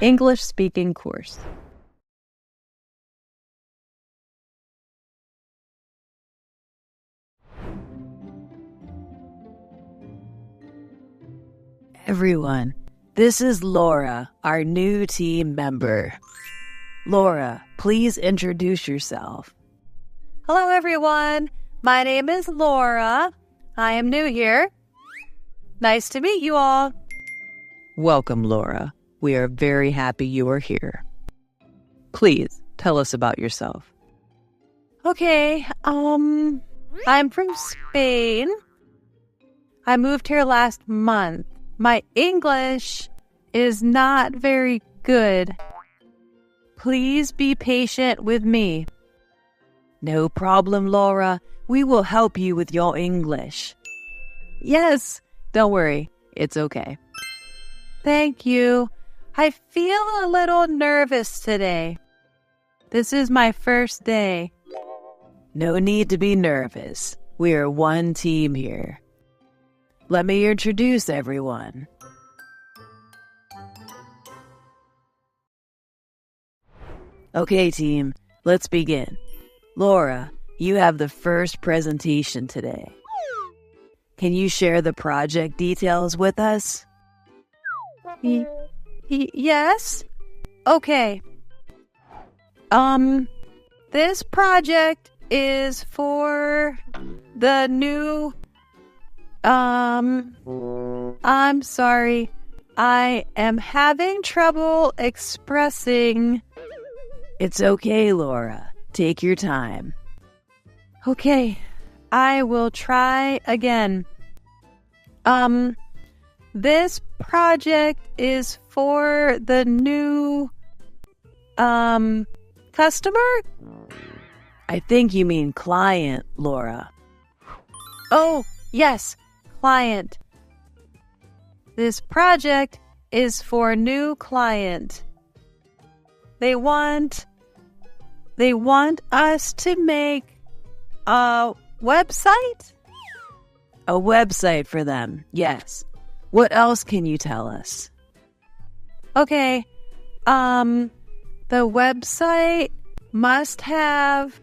English speaking course. Everyone, this is Laura, our new team member. Laura, please introduce yourself. Hello, everyone. My name is Laura. I am new here. Nice to meet you all. Welcome, Laura. We are very happy you are here. Please tell us about yourself. Okay, I'm from Spain. I moved here last month. My English is not very good. Please be patient with me. No problem, Laura. We will help you with your English. Yes, Don't worry, it's okay. thank you. I feel a little nervous today. This is my first day. No need to be nervous. We are one team here. Let me introduce everyone. Okay, team, let's begin. Laura, you have the first presentation today. Can you share the project details with us? Yes? Okay. This project is for the new... I'm sorry. I am having trouble expressing... It's okay, Laura. Take your time. Okay, I will try again. This project is for the new, customer? I think you mean client, Laura. Oh, yes, client. This project is for new client. They want us to make a website? A website for them, yes. What else can you tell us? Okay, the website must have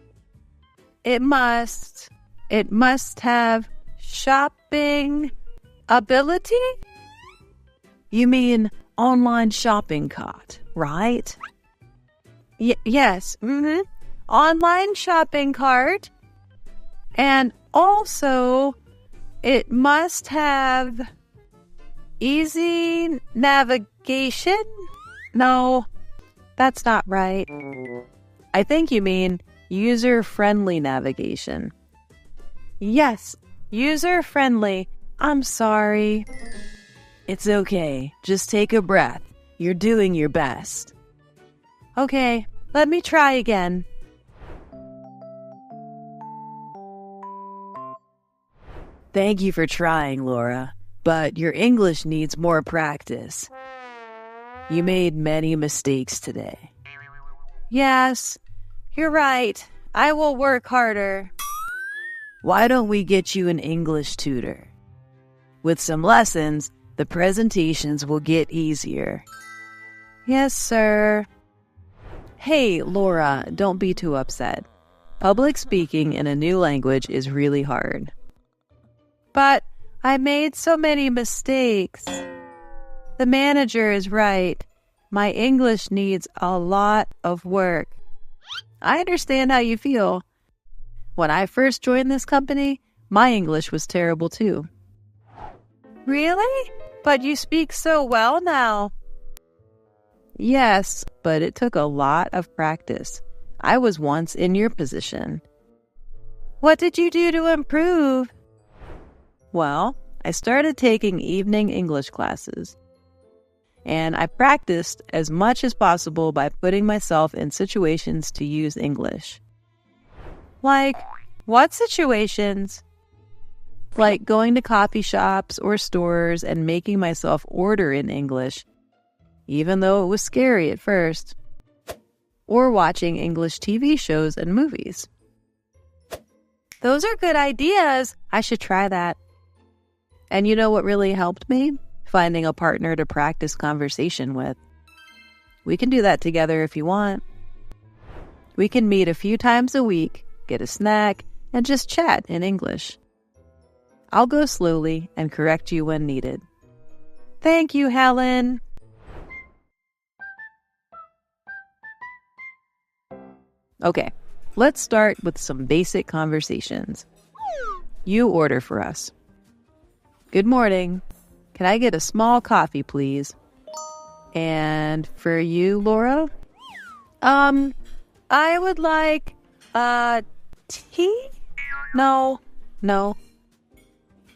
shopping ability? You mean online shopping cart, right? Yes, online shopping cart. And also, it must have easy navigation? No, that's not right. I think you mean user-friendly navigation. Yes, user-friendly. I'm sorry. It's okay. Just take a breath. You're doing your best. Okay, let me try again. Thank you for trying, Laura, but your English needs more practice. You made many mistakes today. Yes, you're right. I will work harder. Why don't we get you an English tutor? With some lessons, the presentations will get easier. Yes, sir. Hey, Laura, don't be too upset. Public speaking in a new language is really hard. But I made so many mistakes. The manager is right. My English needs a lot of work. I understand how you feel. When I first joined this company, my English was terrible too. Really? But you speak so well now. Yes, but it took a lot of practice. I was once in your position. What did you do to improve? Well, I started taking evening English classes. And I practiced as much as possible by putting myself in situations to use English. Like, what situations? Like going to coffee shops or stores and making myself order in English, even though it was scary at first. Or watching English TV shows and movies. Those are good ideas. I should try that. And you know what really helped me? Finding a partner to practice conversation with. We can do that together if you want. We can meet a few times a week, get a snack, and just chat in English. I'll go slowly and correct you when needed. Thank you, Helen. Okay, let's start with some basic conversations. You order for us. Good morning. Can I get a small coffee, please? And for you, Laura? I would like, tea? No.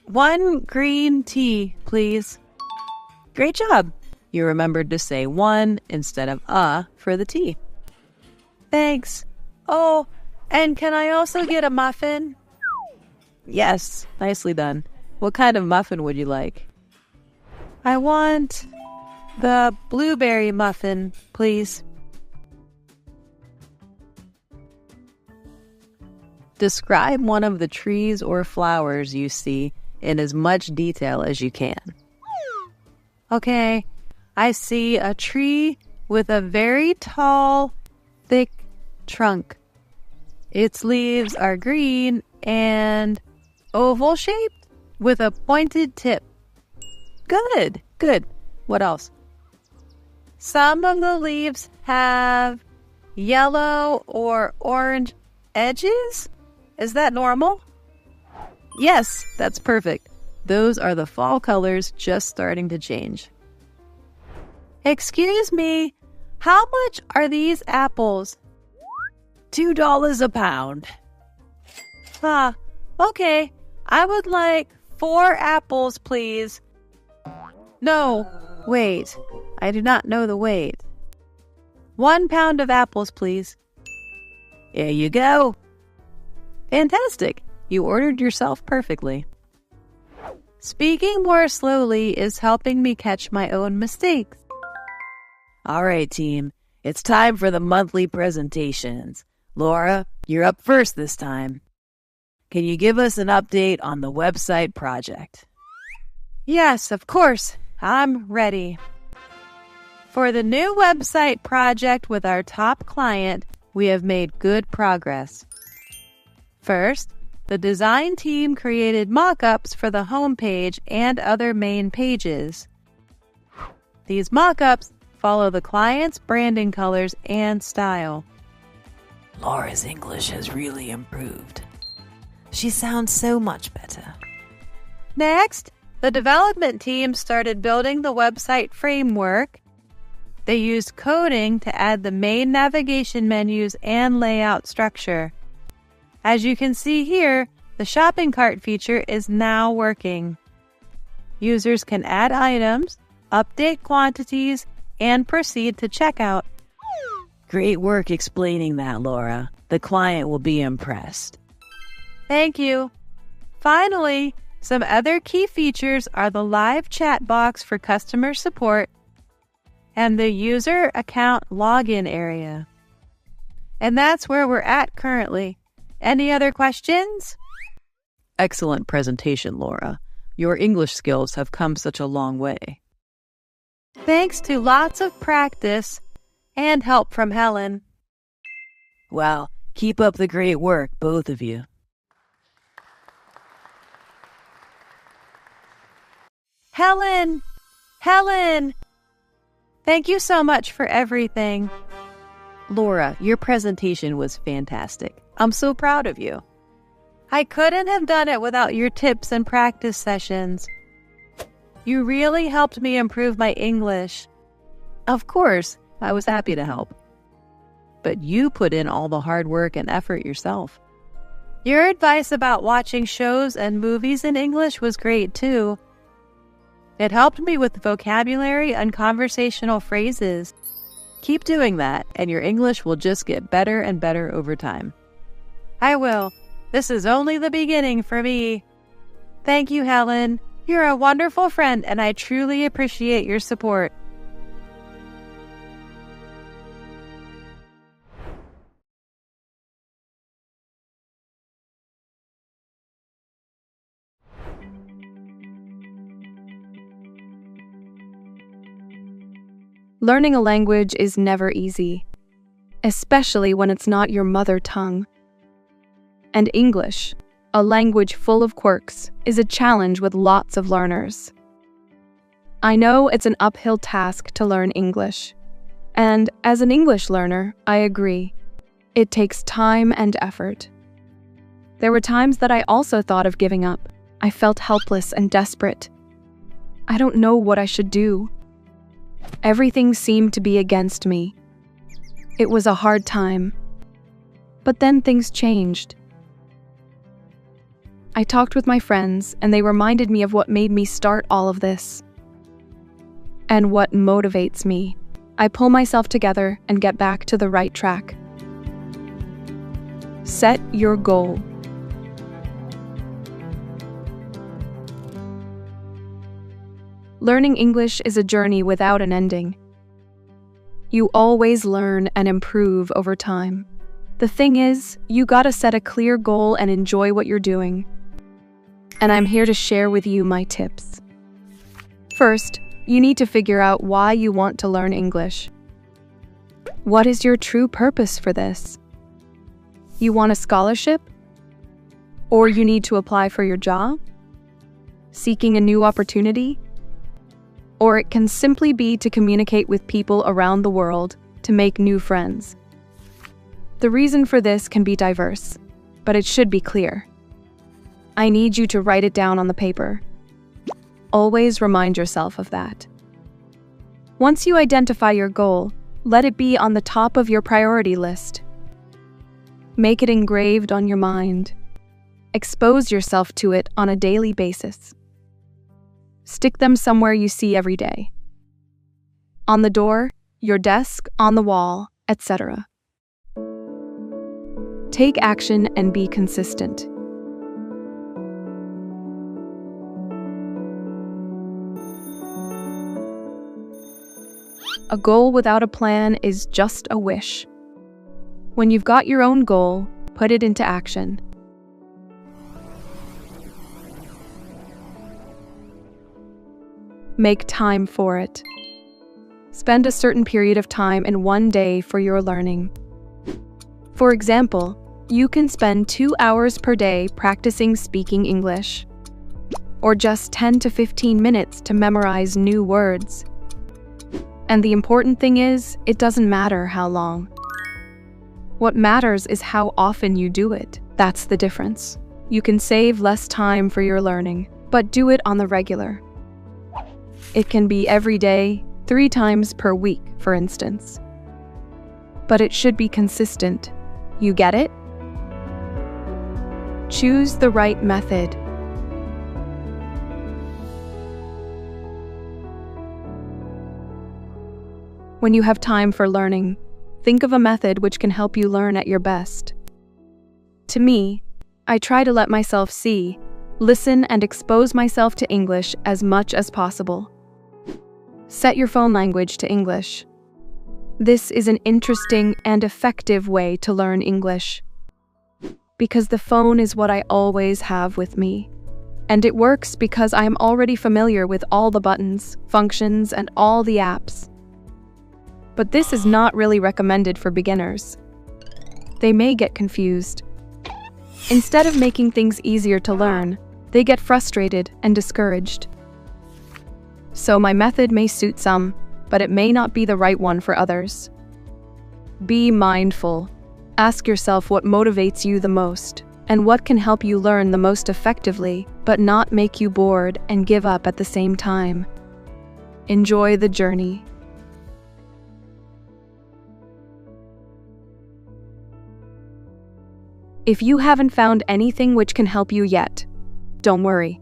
One green tea, please. Great job. You remembered to say one instead of for the tea. Thanks. Oh, and can I also get a muffin? Yes, nicely done. What kind of muffin would you like? I want the blueberry muffin, please. Describe one of the trees or flowers you see in as much detail as you can. Okay, I see a tree with a very tall, thick trunk. Its leaves are green and oval-shaped with a pointed tip. Good. What else? Some of the leaves have yellow or orange edges. Is that normal? Yes, that's perfect. Those are the fall colors just starting to change. Excuse me, how much are these apples? $2 a pound. Okay. I would like 4 apples, please. No, wait. I do not know the weight. 1 pound of apples, please. Here you go. Fantastic. You ordered yourself perfectly. Speaking more slowly is helping me catch my own mistakes. All right, team. It's time for the monthly presentations. Laura, you're up first this time. Can you give us an update on the website project? Yes, of course. I'm ready. For the new website project with our top client, we have made good progress. First, the design team created mock-ups for the homepage and other main pages. These mock-ups follow the client's branding colors and style. Laura's English has really improved. She sounds so much better. Next, the development team started building the website framework. They used coding to add the main navigation menus and layout structure. As you can see here, the shopping cart feature is now working. Users can add items, update quantities, and proceed to checkout. Great work explaining that, Laura. The client will be impressed. Thank you. Finally, some other key features are the live chat box for customer support and the user account login area. And that's where we're at currently. Any other questions? Excellent presentation, Laura. Your English skills have come such a long way. Thanks to lots of practice and help from Helen. Well, keep up the great work, both of you. Helen! Thank you so much for everything. Laura, your presentation was fantastic. I'm so proud of you. I couldn't have done it without your tips and practice sessions. You really helped me improve my English. Of course, I was happy to help. But you put in all the hard work and effort yourself. Your advice about watching shows and movies in English was great too. It helped me with vocabulary and conversational phrases. Keep doing that, and your English will just get better and better over time. I will. This is only the beginning for me. Thank you, Helen. You're a wonderful friend, and I truly appreciate your support. Learning a language is never easy, especially when it's not your mother tongue. And English, a language full of quirks, is a challenge with lots of learners. I know it's an uphill task to learn English, and as an English learner, I agree. It takes time and effort. There were times that I also thought of giving up. I felt helpless and desperate. I don't know what I should do. Everything seemed to be against me. It was a hard time. But then things changed. I talked with my friends, and they reminded me of what made me start all of this. And what motivates me. I pull myself together and get back to the right track. Set your goal. Learning English is a journey without an ending. You always learn and improve over time. The thing is, you gotta set a clear goal and enjoy what you're doing. And I'm here to share with you my tips. First, you need to figure out why you want to learn English. What is your true purpose for this? You want a scholarship? Or you need to apply for your job? Seeking a new opportunity? Or it can simply be to communicate with people around the world, to make new friends. The reason for this can be diverse, but it should be clear. I need you to write it down on the paper. Always remind yourself of that. Once you identify your goal, let it be on the top of your priority list. Make it engraved on your mind. Expose yourself to it on a daily basis. Stick them somewhere you see every day. On the door, your desk, on the wall, etc. Take action and be consistent. A goal without a plan is just a wish. When you've got your own goal, put it into action. Make time for it. Spend a certain period of time in one day for your learning. For example, you can spend 2 hours per day practicing speaking English, or just 10 to 15 minutes to memorize new words. And the important thing is, it doesn't matter how long. What matters is how often you do it. That's the difference. You can save less time for your learning, but do it on the regular. It can be every day, 3 times per week, for instance. But it should be consistent. You get it? Choose the right method. When you have time for learning, think of a method which can help you learn at your best. To me, I try to let myself see, listen, and expose myself to English as much as possible. Set your phone language to English. This is an interesting and effective way to learn English, because the phone is what I always have with me. And it works because I am already familiar with all the buttons, functions, and all the apps. But this is not really recommended for beginners. They may get confused. Instead of making things easier to learn, they get frustrated and discouraged. So my method may suit some, but it may not be the right one for others. Be mindful. Ask yourself what motivates you the most, and what can help you learn the most effectively, but not make you bored and give up at the same time. Enjoy the journey. If you haven't found anything which can help you yet, don't worry.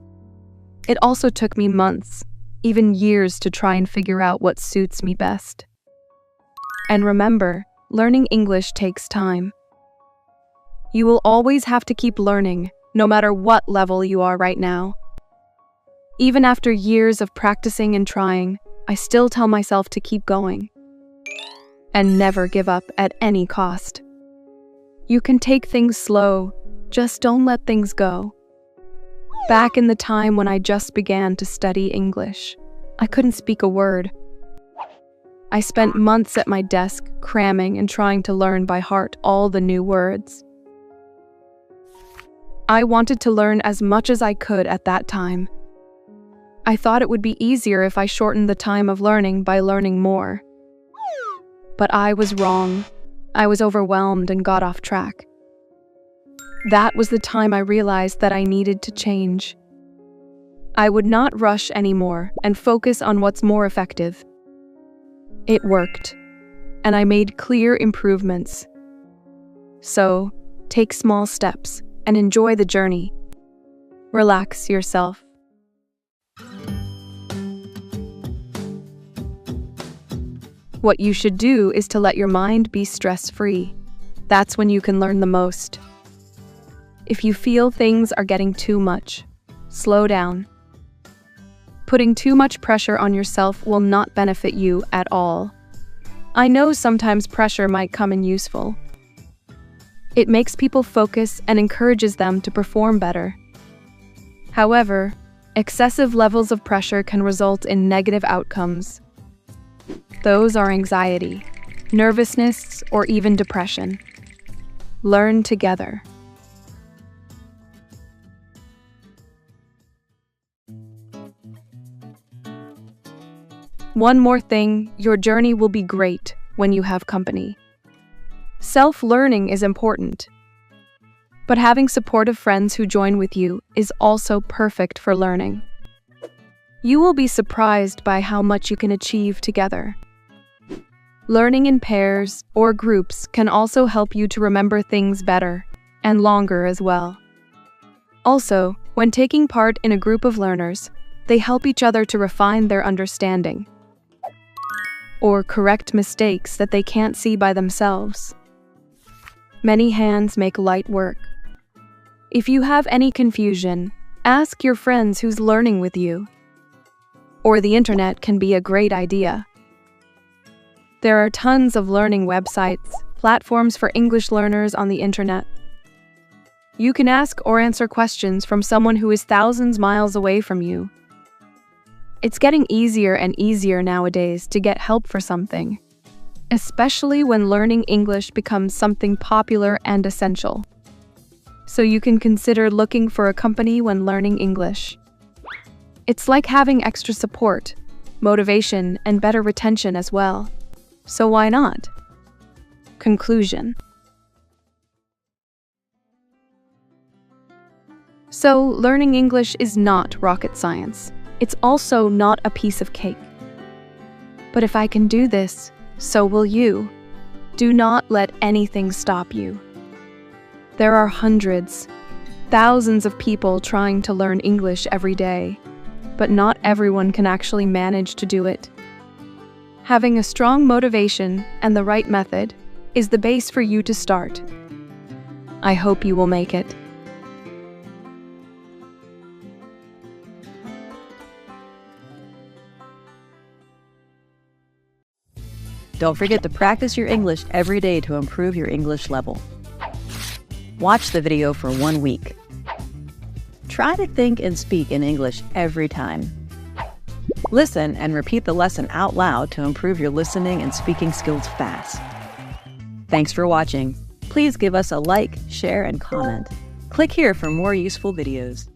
It also took me months, even years, to try and figure out what suits me best. And remember, learning English takes time. You will always have to keep learning, no matter what level you are right now. Even after years of practicing and trying, I still tell myself to keep going. And never give up at any cost. You can take things slow, just don't let things go. Back in the time when I just began to study English, I couldn't speak a word. I spent months at my desk cramming and trying to learn by heart all the new words. I wanted to learn as much as I could at that time. I thought it would be easier if I shortened the time of learning by learning more. But I was wrong. I was overwhelmed and got off track. That was the time I realized that I needed to change. I would not rush anymore and focus on what's more effective. It worked, and I made clear improvements. So, take small steps and enjoy the journey. Relax yourself. What you should do is to let your mind be stress-free. That's when you can learn the most. If you feel things are getting too much, slow down. Putting too much pressure on yourself will not benefit you at all. I know sometimes pressure might come in useful. It makes people focus and encourages them to perform better. However, excessive levels of pressure can result in negative outcomes. Those are anxiety, nervousness, or even depression. Learn together. One more thing, your journey will be great when you have company. Self-learning is important, but having supportive friends who join with you is also perfect for learning. You will be surprised by how much you can achieve together. Learning in pairs or groups can also help you to remember things better and longer as well. Also, when taking part in a group of learners, they help each other to refine their understanding or correct mistakes that they can't see by themselves. Many hands make light work. If you have any confusion, ask your friends who's learning with you. Or the internet can be a great idea. There are tons of learning websites, platforms for English learners on the internet. You can ask or answer questions from someone who is thousands miles away from you. It's getting easier and easier nowadays to get help for something, especially when learning English becomes something popular and essential. So you can consider looking for a company when learning English. It's like having extra support, motivation, and better retention as well. So why not? Conclusion. So, learning English is not rocket science. It's also not a piece of cake. But if I can do this, so will you. Do not let anything stop you. There are hundreds, thousands of people trying to learn English every day, but not everyone can actually manage to do it. Having a strong motivation and the right method is the base for you to start. I hope you will make it. Don't forget to practice your English every day to improve your English level. Watch the video for 1 week. Try to think and speak in English every time. Listen and repeat the lesson out loud to improve your listening and speaking skills fast. Thanks for watching. Please give us a like, share, and comment. Click here for more useful videos.